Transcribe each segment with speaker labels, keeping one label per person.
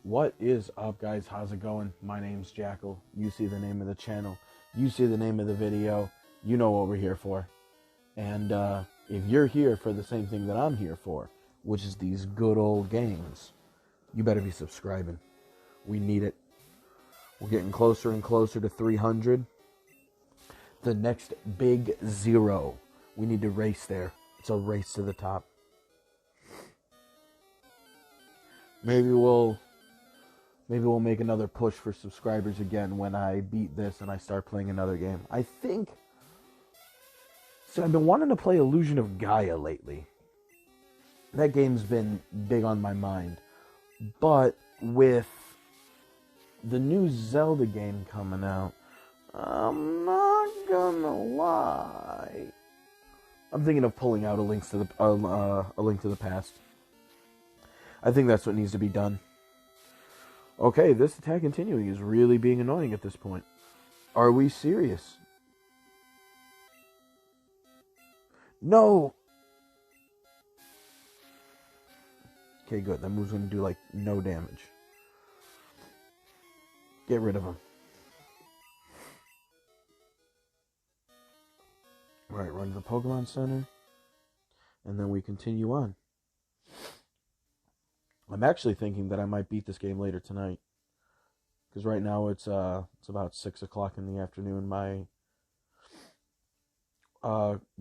Speaker 1: What is up, guys? How's it going? My name's Jackal. You see the name of the channel. You see the name of the video. You know what we're here for. And if you're here for the same thing that I'm here for, which is these good old games, you better be subscribing. We need it. We're getting closer and closer to 300. The next big zero. We need to race there. It's a race to the top. Maybe we'll make another push for subscribers again when I beat this and I start playing another game. I think... So I've been wanting to play Illusion of Gaia lately. That game's been big on my mind. But with the new Zelda game coming out, I'm not gonna lie, I'm thinking of pulling out a Link to the Past. I think that's what needs to be done. Okay, this attack continuing is really being annoying at this point. Are we serious? No! Okay, good. That move's going to do, like, no damage. Get rid of him. Alright, run to the Pokemon Center. And then we continue on. I'm actually thinking that I might beat this game later tonight. Because right now it's about 6 o'clock in the afternoon. My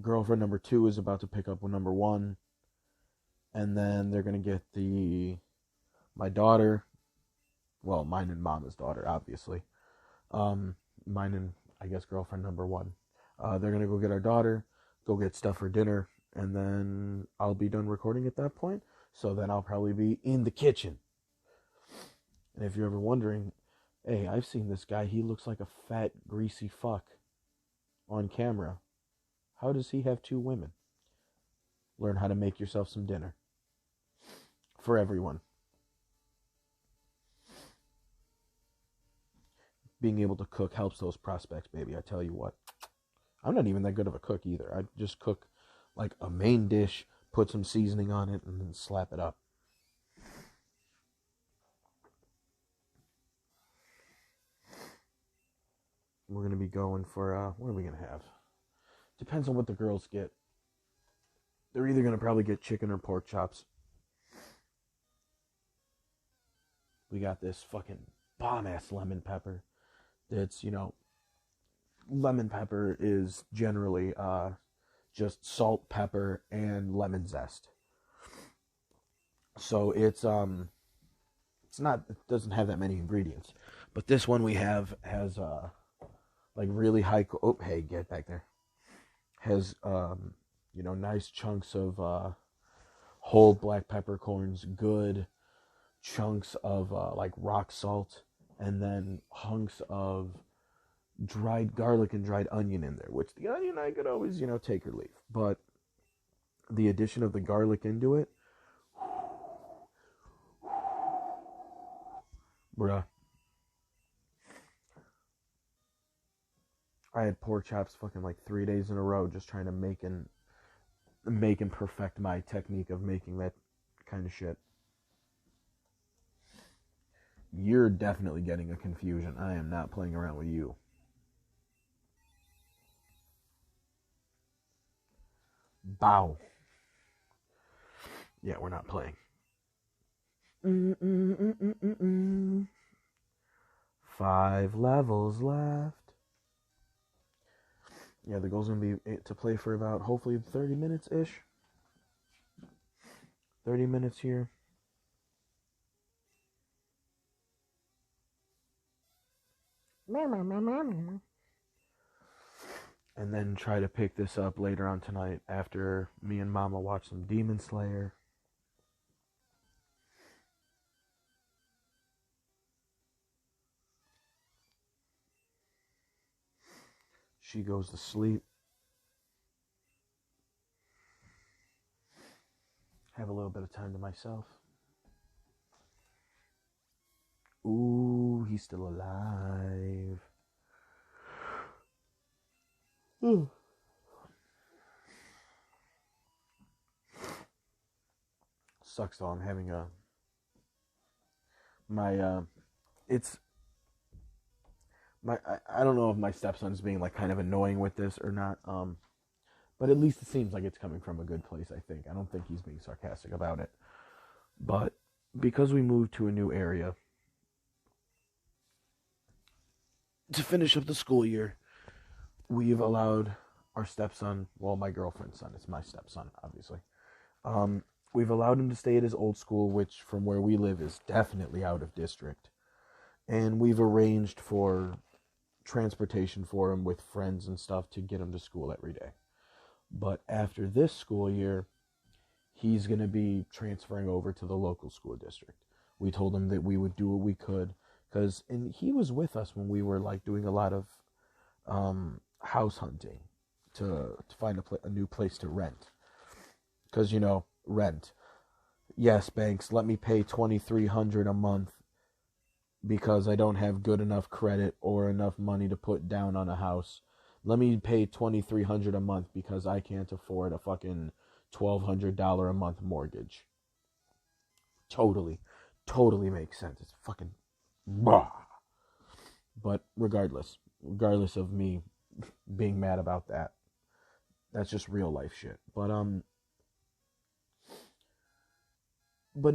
Speaker 1: girlfriend number 2 is about to pick up with number 1. And then they're going to get my daughter, well, mine and Mama's daughter, obviously. Mine and, I guess, girlfriend number 1. They're going to go get our daughter, go get stuff for dinner, and then I'll be done recording at that point. So then I'll probably be in the kitchen. And if you're ever wondering, hey, I've seen this guy. He looks like a fat, greasy fuck on camera. How does he have 2 women? Learn how to make yourself some dinner. For everyone. Being able to cook helps those prospects, baby. I tell you what. I'm not even that good of a cook either. I just cook like a main dish, put some seasoning on it, and then slap it up. We're going to be going for, what are we going to have? Depends on what the girls get. They're either going to probably get chicken or pork chops. We got this fucking bomb-ass lemon pepper. It's, lemon pepper is generally just salt, pepper, and lemon zest. So it doesn't have that many ingredients. But this one we have has like really high, hey, get back there. Has nice chunks of whole black peppercorns, good chunks of like rock salt, and then hunks of dried garlic and dried onion in there, which the onion I could always, take or leave. But the addition of the garlic into it, bruh. I had pork chops fucking like 3 days in a row just trying to make and perfect my technique of making that kind of shit. You're definitely getting a confusion. I am not playing around with you. Bow. Yeah, we're not playing. 5 levels left. Yeah, the goal's going to be to play for about, hopefully, 30 minutes-ish. 30 minutes here. And then try to pick this up later on tonight after me and Mama watch some Demon Slayer. She goes to sleep. Have a little bit of time to myself. Ooh, he's still alive. Sucks though, I'm having a my it's I don't know if my stepson's being like kind of annoying with this or not. But at least it seems like it's coming from a good place, I think. I don't think he's being sarcastic about it. But because we moved to a new area to finish up the school year, we've allowed our stepson, well, my girlfriend's son, it's my stepson, obviously. We've allowed him to stay at his old school, which from where we live is definitely out of district. And we've arranged for transportation for him with friends and stuff to get him to school every day. But after this school year, he's going to be transferring over to the local school district. We told him that we would do what we could, and he was with us when we were like doing a lot of house hunting to find a new place to rent. Because, rent. Yes, banks, let me pay $2,300 a month because I don't have good enough credit or enough money to put down on a house. Let me pay $2,300 a month because I can't afford a fucking $1,200 a month mortgage. Totally makes sense. It's fucking bah. But regardless of me being mad about that, that's just real life shit. But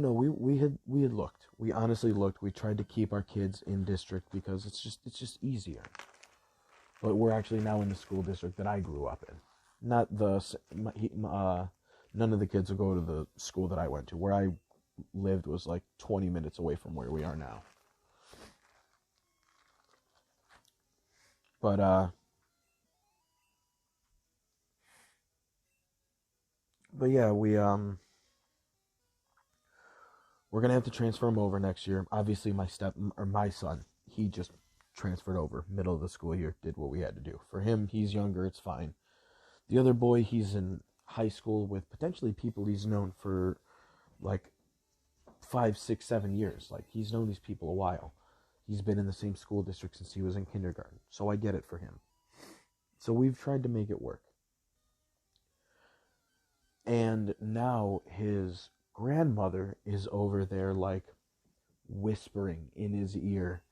Speaker 1: no, we had looked. We honestly looked. We tried to keep our kids in district because it's just easier. But we're actually now in the school district that I grew up in. Not none of the kids will go to the school that I went to. Where I lived was like 20 minutes away from where we are now. But yeah, we're gonna have to transfer him over next year. Obviously, my son, he just transferred over middle of the school year, did what we had to do. For him, he's younger, it's fine. The other boy, he's in high school with potentially people he's known for like 5, 6, 7 years. Like, he's known these people a while. He's been in the same school district since he was in kindergarten. So I get it for him. So we've tried to make it work. And now his grandmother is over there like whispering in his ear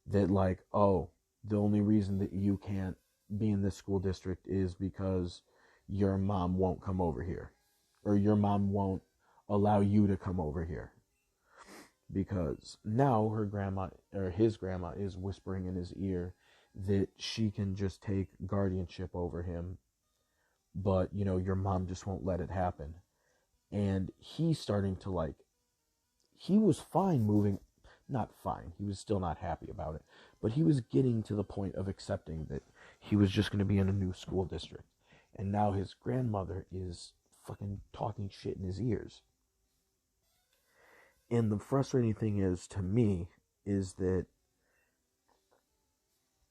Speaker 1: that like, oh, the only reason that you can't be in this school district is because your mom won't come over here, or your mom won't allow you to come over here, because now his grandma is whispering in his ear that she can just take guardianship over him, but your mom just won't let it happen. And he's starting to like, he was fine moving, not fine, he was still not happy about it, but he was getting to the point of accepting that he was just going to be in a new school district. And now his grandmother is fucking talking shit in his ears. And the frustrating thing is, to me, is that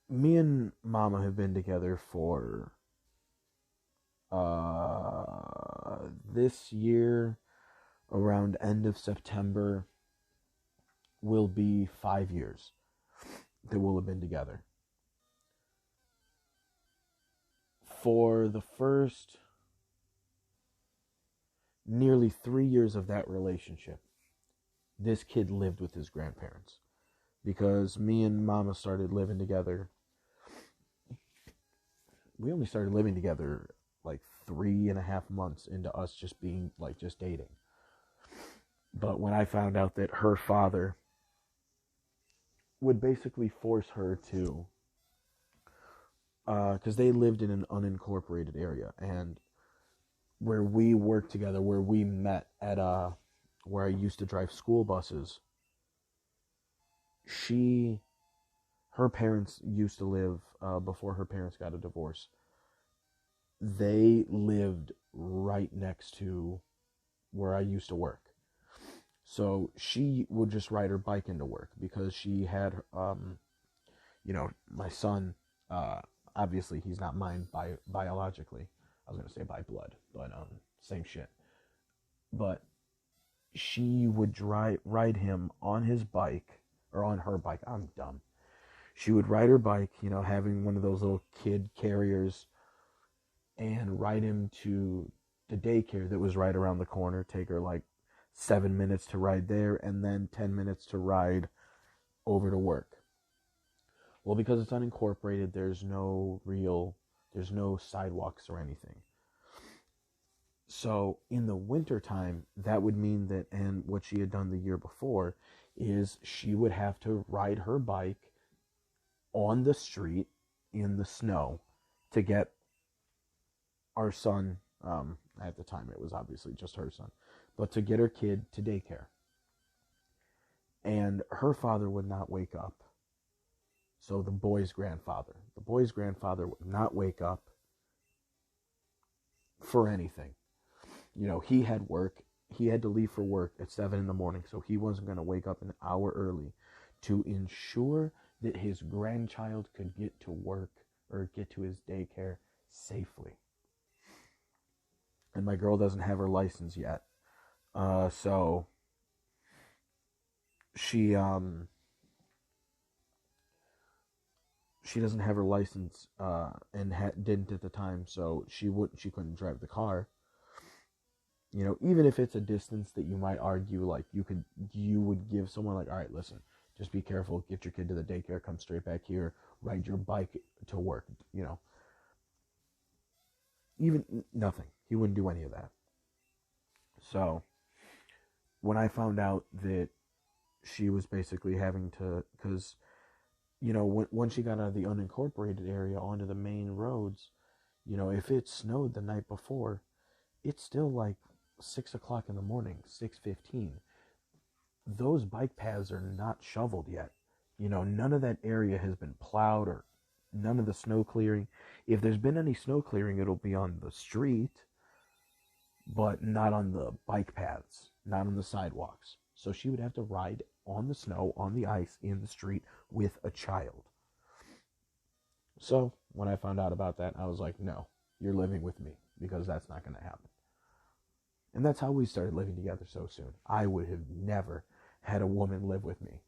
Speaker 1: me and Mama have been together for this year, around end of September, will be 5 years that we'll have been together. For the first nearly 3 years of that relationship, this kid lived with his grandparents, because me and Mama started living together. We only started living together like 3.5 months into us just being like just dating. But when I found out that her father would basically force her to, because they lived in an unincorporated area, and where we worked together, where we met at where I used to drive school buses, her parents used to live, before her parents got a divorce, they lived right next to where I used to work. So she would just ride her bike into work, because she had, my son, obviously he's not mine biologically. I was going to say by blood, but same shit. But she would ride him on his bike, or on her bike. I'm dumb. She would ride her bike, having one of those little kid carriers, and ride him to the daycare that was right around the corner. Take her like 7 minutes to ride there, and then 10 minutes to ride over to work. Well, because it's unincorporated, there's no sidewalks or anything. So in the wintertime, that would mean that, and what she had done the year before, is she would have to ride her bike on the street in the snow to get our son, at the time it was obviously just her son, but to get her kid to daycare. And her father would not wake up. So the boy's grandfather would not wake up for anything. He had work. He had to leave for work at 7 a.m, so he wasn't going to wake up an hour early to ensure that his grandchild could get to work or get to his daycare safely. And my girl doesn't have her license yet. So she doesn't have her license, and didn't at the time, so she couldn't drive the car. Even if it's a distance that you might argue, like, you would give someone, like, all right, listen, just be careful, get your kid to the daycare, come straight back here, ride your bike to work, even nothing. He wouldn't do any of that. So when I found out that she was basically having to, because, when she got out of the unincorporated area onto the main roads, if it snowed the night before, it's still like 6 o'clock in the morning, 6:15. Those bike paths are not shoveled yet. None of that area has been plowed, or none of the snow clearing. If there's been any snow clearing, it'll be on the street, but not on the bike paths, not on the sidewalks. So she would have to ride on the snow, on the ice, in the street with a child. So when I found out about that, I was like, no, you're living with me, because that's not going to happen. And that's how we started living together so soon. I would have never had a woman live with me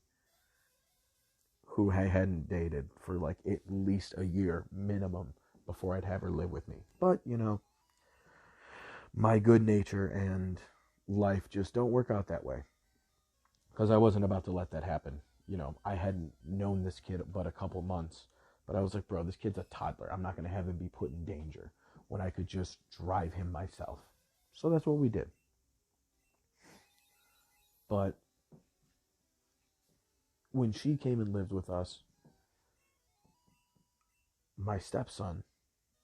Speaker 1: who I hadn't dated for like at least a year minimum before I'd have her live with me. But, my good nature and life just don't work out that way. Because I wasn't about to let that happen. I hadn't known this kid but a couple months. But I was like, bro, this kid's a toddler. I'm not going to have him be put in danger when I could just drive him myself. So that's what we did. But when she came and lived with us, my stepson,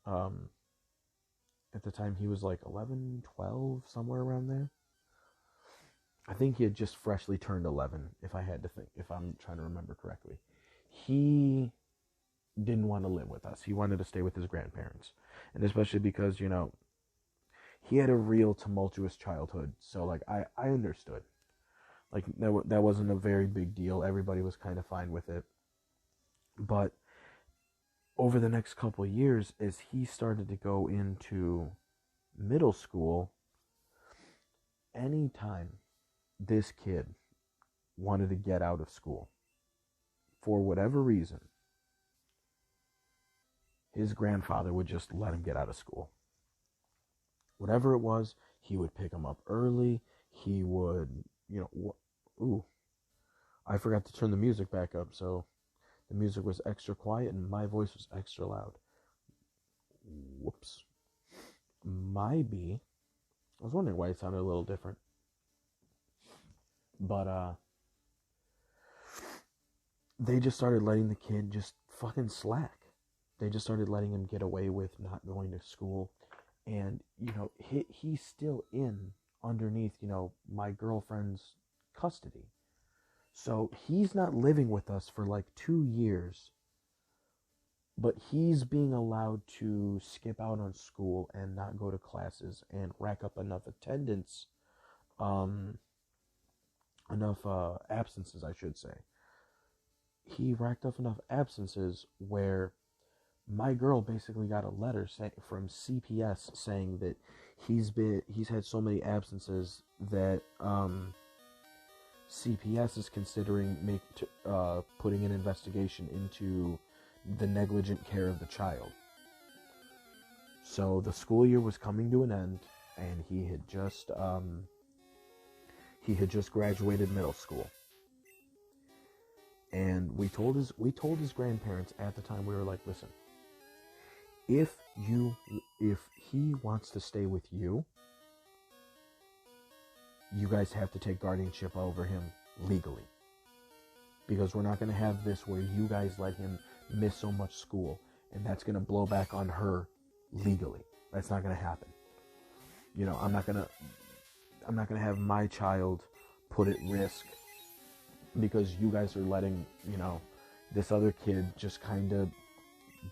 Speaker 1: at the time he was like 11, 12, somewhere around there. I think he had just freshly turned 11, if I'm trying to remember correctly. He didn't want to live with us. He wanted to stay with his grandparents. And especially because, he had a real tumultuous childhood. So, like, I understood. Like, that wasn't a very big deal. Everybody was kind of fine with it. But over the next couple of years, as he started to go into middle school, anytime this kid wanted to get out of school, for whatever reason, his grandfather would just let him get out of school. Whatever it was, he would pick him up early. He would, I forgot to turn the music back up, so the music was extra quiet and my voice was extra loud. Whoops. I was wondering why it sounded a little different. But, they just started letting the kid just fucking slack. They just started letting him get away with not going to school. And, he's still underneath, my girlfriend's custody. So he's not living with us for like 2 years. But he's being allowed to skip out on school and not go to classes and rack up enough attendance, absences, I should say. He racked up enough absences where my girl basically got a letter from CPS saying that he's had so many absences that CPS is considering putting an investigation into the negligent care of the child. So the school year was coming to an end, and he had just graduated middle school. And we told his grandparents at the time, we were like, listen, if he wants to stay with you, you guys have to take guardianship over him legally. Because we're not going to have this where you guys let him miss so much school, and that's going to blow back on her legally. That's not going to happen. You know, I'm not going to have my child put at risk because you guys are letting, you know, this other kid just kind of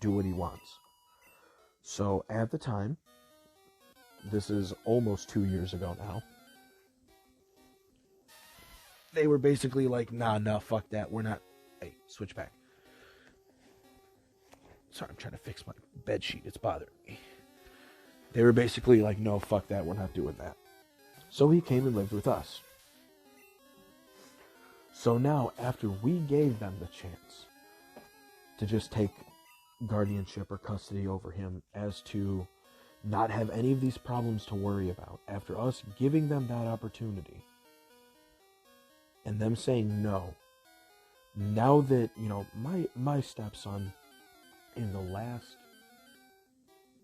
Speaker 1: do what he wants. So at the time, this is almost 2 years ago now, they were basically like, nah, fuck that. We're not. Hey, switch back. Sorry, I'm trying to fix my bed sheet. It's bothering me. They were basically like, no, fuck that. We're not doing that. So he came and lived with us. So now, after we gave them the chance to just take guardianship or custody over him, as to not have any of these problems to worry about, after us giving them that opportunity and them saying no, now that, you know, my stepson in the last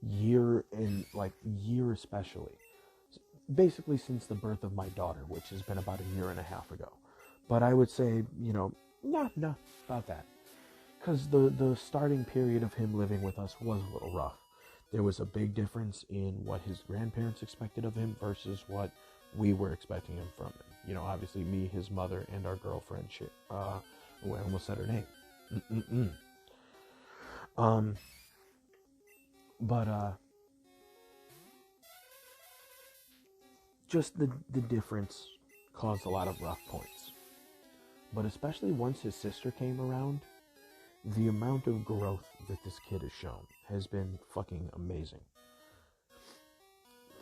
Speaker 1: year, especially, basically since the birth of my daughter, which has been about a year and a half ago, but I would say, you know, no, about that. Because the starting period of him living with us was a little rough. There was a big difference in what his grandparents expected of him versus what we were expecting him from him. You know, obviously me, his mother, and our girlfriend, I almost said her name. Just the difference caused a lot of rough points. But especially once his sister came around, the amount of growth that this kid has shown has been fucking amazing.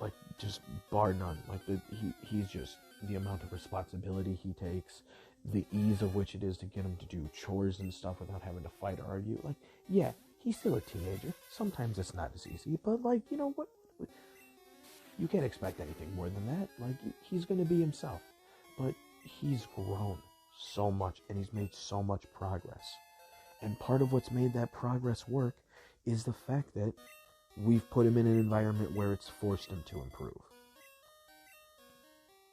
Speaker 1: Like, just bar none. Like, he's just, the amount of responsibility he takes, the ease of which it is to get him to do chores and stuff without having to fight or argue. Like, yeah, he's still a teenager. Sometimes it's not as easy, but, like, you know what? You can't expect anything more than that. Like, he's going to be himself. But he's grown so much, and he's made so much progress. And part of what's made that progress work is the fact that we've put him in an environment where it's forced him to improve.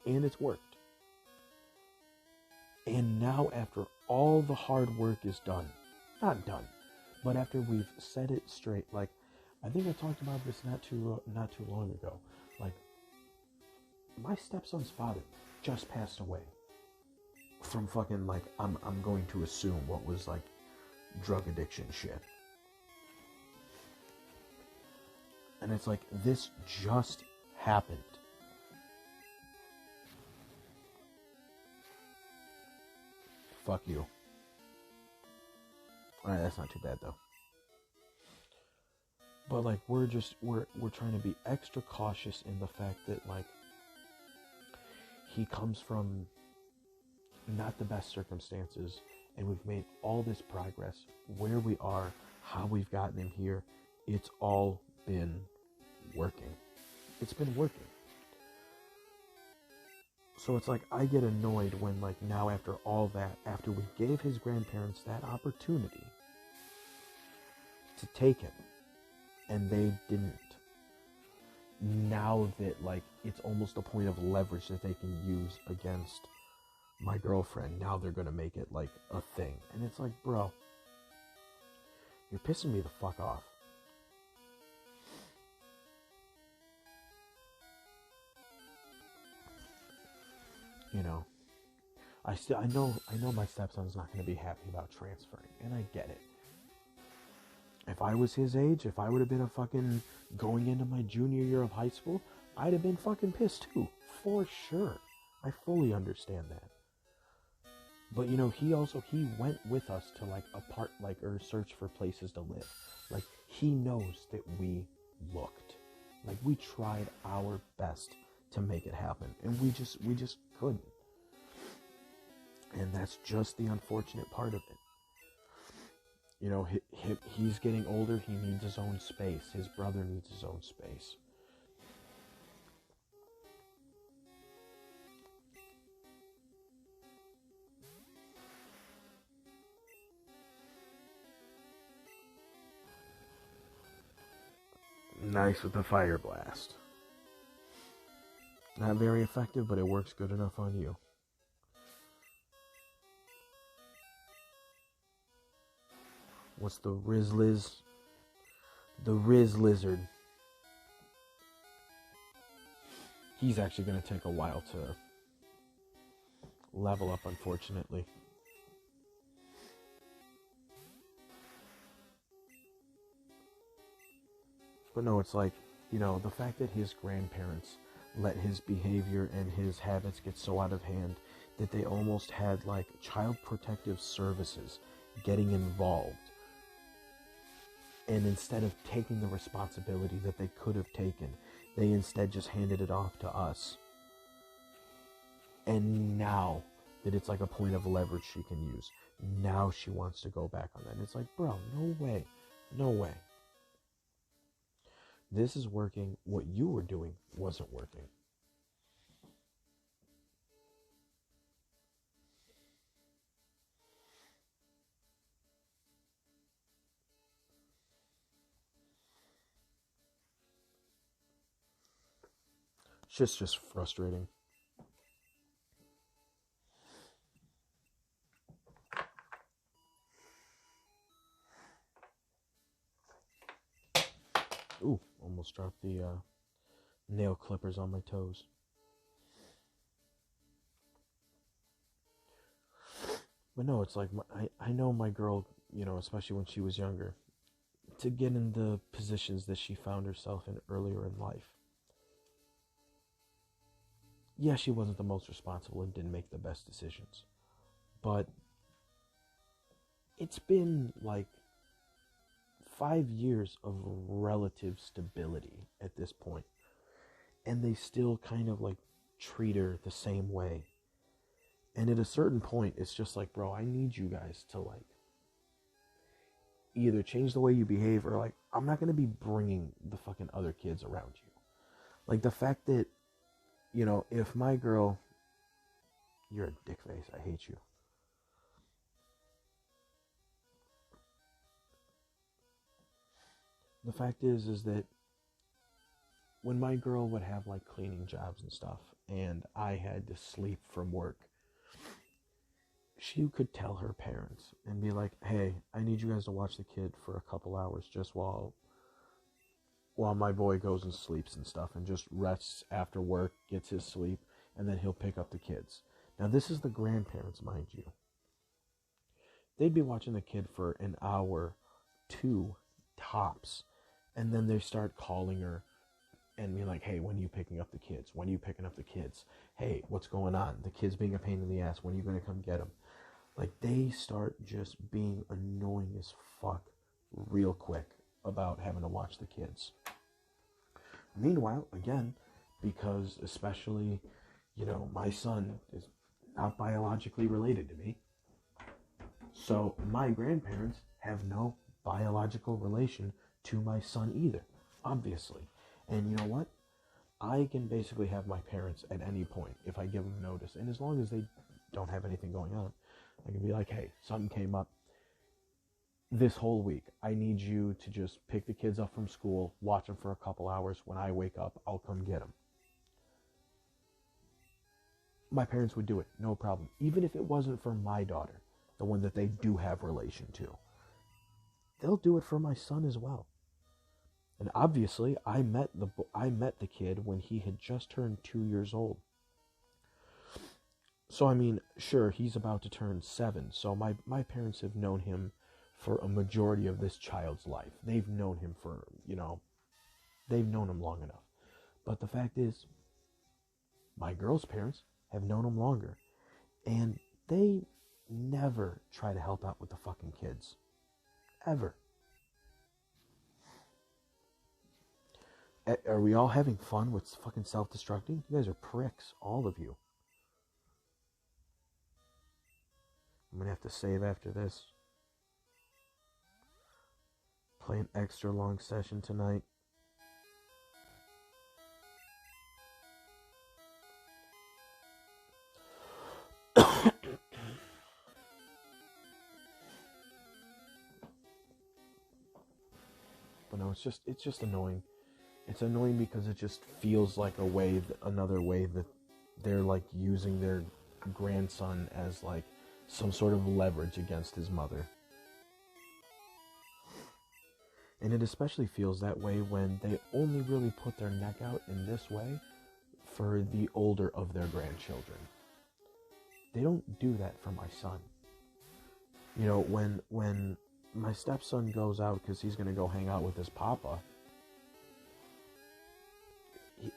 Speaker 1: And it's worked. And now, after all the hard work is done, not done, but after we've set it straight, like, I think I talked about this not too long ago. Like, my stepson's father just passed away from fucking, like, I'm going to assume what was, like, drug addiction shit. And it's like, this just happened. Fuck you. Alright, that's not too bad though. But like, we're trying to be extra cautious in the fact that, like, he comes from not the best circumstances, and we've made all this progress. Where we are, how we've gotten him here, it's all been working. It's been working. So it's like, I get annoyed when, like, now after all that, after we gave his grandparents that opportunity to take him, and they didn't. Now that, like, it's almost a point of leverage that they can use against my girlfriend, now they're gonna make it, like, a thing. And it's like, bro, you're pissing me the fuck off. You know, I know my stepson's not gonna be happy about transferring, and I get it. If I was his age, if I would have been a fucking going into my junior year of high school, I'd have been fucking pissed too, for sure. I fully understand that. But, you know, he went with us to, like, or search for places to live. Like, he knows that we looked. Like, we tried our best to make it happen, and we just couldn't. And that's just the unfortunate part of it. You know, he's getting older, he needs his own space. His brother needs his own space. Nice with the fire blast. Not very effective, but it works good enough on you. What's the Riz The Riz Lizard. He's actually going to take a while to level up, unfortunately. But no, it's like, the fact that his grandparents let his behavior and his habits get so out of hand that they almost had like child protective services getting involved. And instead of taking the responsibility that they could have taken, they instead just handed it off to us. And now that it's like a point of leverage she can use, now she wants to go back on that. And it's like, bro, no way. No way. This is working. What you were doing wasn't working. Shit's just frustrating. Ooh, almost dropped the nail clippers on my toes. But no, it's like, I know my girl, especially when she was younger, to get in the positions that she found herself in earlier in life. Yeah, she wasn't the most responsible and didn't make the best decisions. But it's been like 5 years of relative stability at this point. And they still kind of like treat her the same way. And at a certain point, it's just like, bro, I need you guys to like either change the way you behave or like, I'm not going to be bringing the fucking other kids around you. Like the fact that, if my girl, you're a dick face, I hate you. The fact is that when my girl would have like cleaning jobs and stuff and I had to sleep from work, she could tell her parents and be like, hey, I need you guys to watch the kid for a couple hours just while my boy goes and sleeps and stuff and just rests after work, gets his sleep, and then he'll pick up the kids. Now, this is the grandparents, mind you. They'd be watching the kid for an hour, 2 tops, and then they start calling her and be like, hey, when are you picking up the kids? When are you picking up the kids? Hey, what's going on? The kid's being a pain in the ass. When are you going to come get him? Like, they start just being annoying as fuck real quick about having to watch the kids. Meanwhile, again, because especially, my son is not biologically related to me. So my grandparents have no biological relation to my son either, obviously. And you know what? I can basically have my parents at any point if I give them notice. And as long as they don't have anything going on, I can be like, hey, something came up this whole week. I need you to just pick the kids up from school, watch them for a couple hours. When I wake up, I'll come get them. My parents would do it, no problem. Even if it wasn't for my daughter, the one that they do have relation to. They'll do it for my son as well. And obviously, I met the kid when he had just turned 2 years old. So, I mean, sure, he's about to turn 7. So my parents have known him for a majority of this child's life. They've known him for, they've known him long enough. But the fact is, my girl's parents have known him longer. And they never try to help out with the fucking kids. Ever. Are we all having fun with fucking self-destructing? You guys are pricks, all of you. I'm going to have to save after this. Play an extra long session tonight. But no, it's just annoying. It's annoying because it just feels like another way that they're like using their grandson as like some sort of leverage against his mother. And it especially feels that way when they only really put their neck out in this way for the older of their grandchildren. They don't do that for my son. You know, when my stepson goes out because he's going to go hang out with his papa,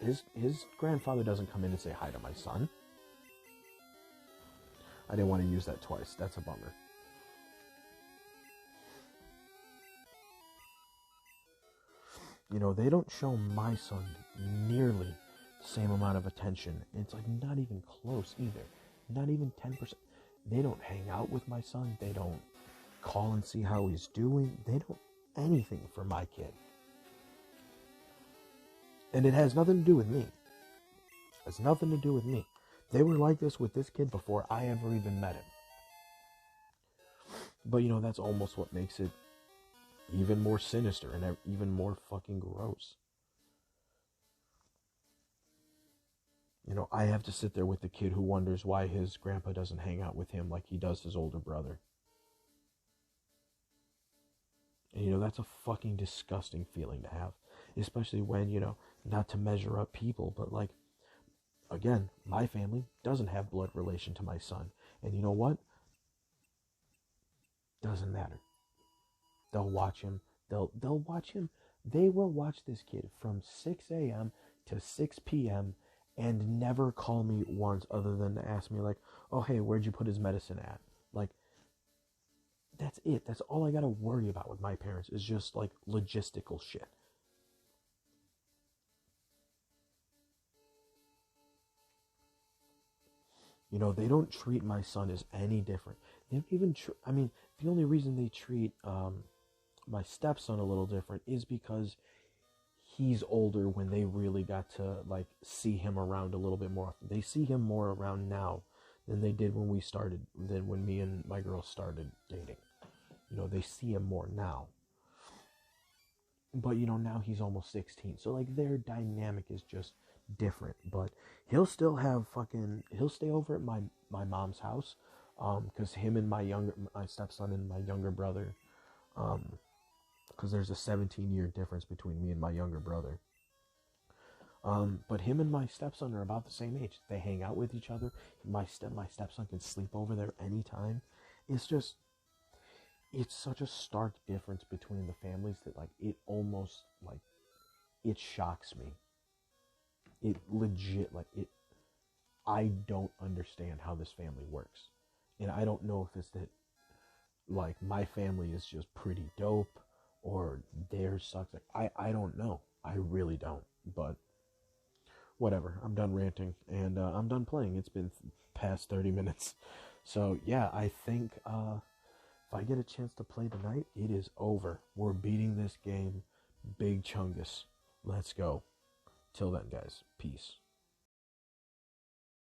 Speaker 1: his grandfather doesn't come in and say hi to my son. I didn't want to use that twice. That's a bummer. You know, they don't show my son nearly the same amount of attention. It's like not even close either. Not even 10%. They don't hang out with my son. They don't call and see how he's doing. They don't anything for my kid. And it has nothing to do with me. It has nothing to do with me. They were like this with this kid before I ever even met him. But, you know, that's almost what makes it even more sinister and even more fucking gross. You know, I have to sit there with the kid who wonders why his grandpa doesn't hang out with him like he does his older brother. And, you know, that's a fucking disgusting feeling to have. Especially when, you know, not to measure up people, but like, again, my family doesn't have blood relation to my son. And you know what? Doesn't matter. They'll watch him. They'll watch him. They will watch this kid from 6 a.m. to 6 p.m. and never call me once other than to ask me like, oh, hey, where'd you put his medicine at? Like, that's it. That's all I got to worry about with my parents is just like logistical shit. You know, they don't treat my son as any different. They don't even, I mean, the only reason they treat my stepson a little different is because he's older when they really got to, like, see him around a little bit more often. They see him more around now than they did than when me and my girl started dating. You know, they see him more now. But, you know, now he's almost 16. So, like, their dynamic is just different. But he'll still he'll stay over at my mom's house. Because him and my stepson and my younger brother, because there's a 17-year difference between me and my younger brother. But him and my stepson are about the same age. They hang out with each other. My stepson can sleep over there anytime. It's such a stark difference between the families that, like, it almost, like, it shocks me. It legit, like, I don't understand how this family works. And I don't know if it's that, like, my family is just pretty dope or theirs sucks. Like, I don't know. I really don't. But whatever. I'm done ranting and I'm done playing. It's been past 30 minutes. So, yeah, I think if I get a chance to play tonight, it is over. We're beating this game big chungus. Let's go. Till then, guys. Peace.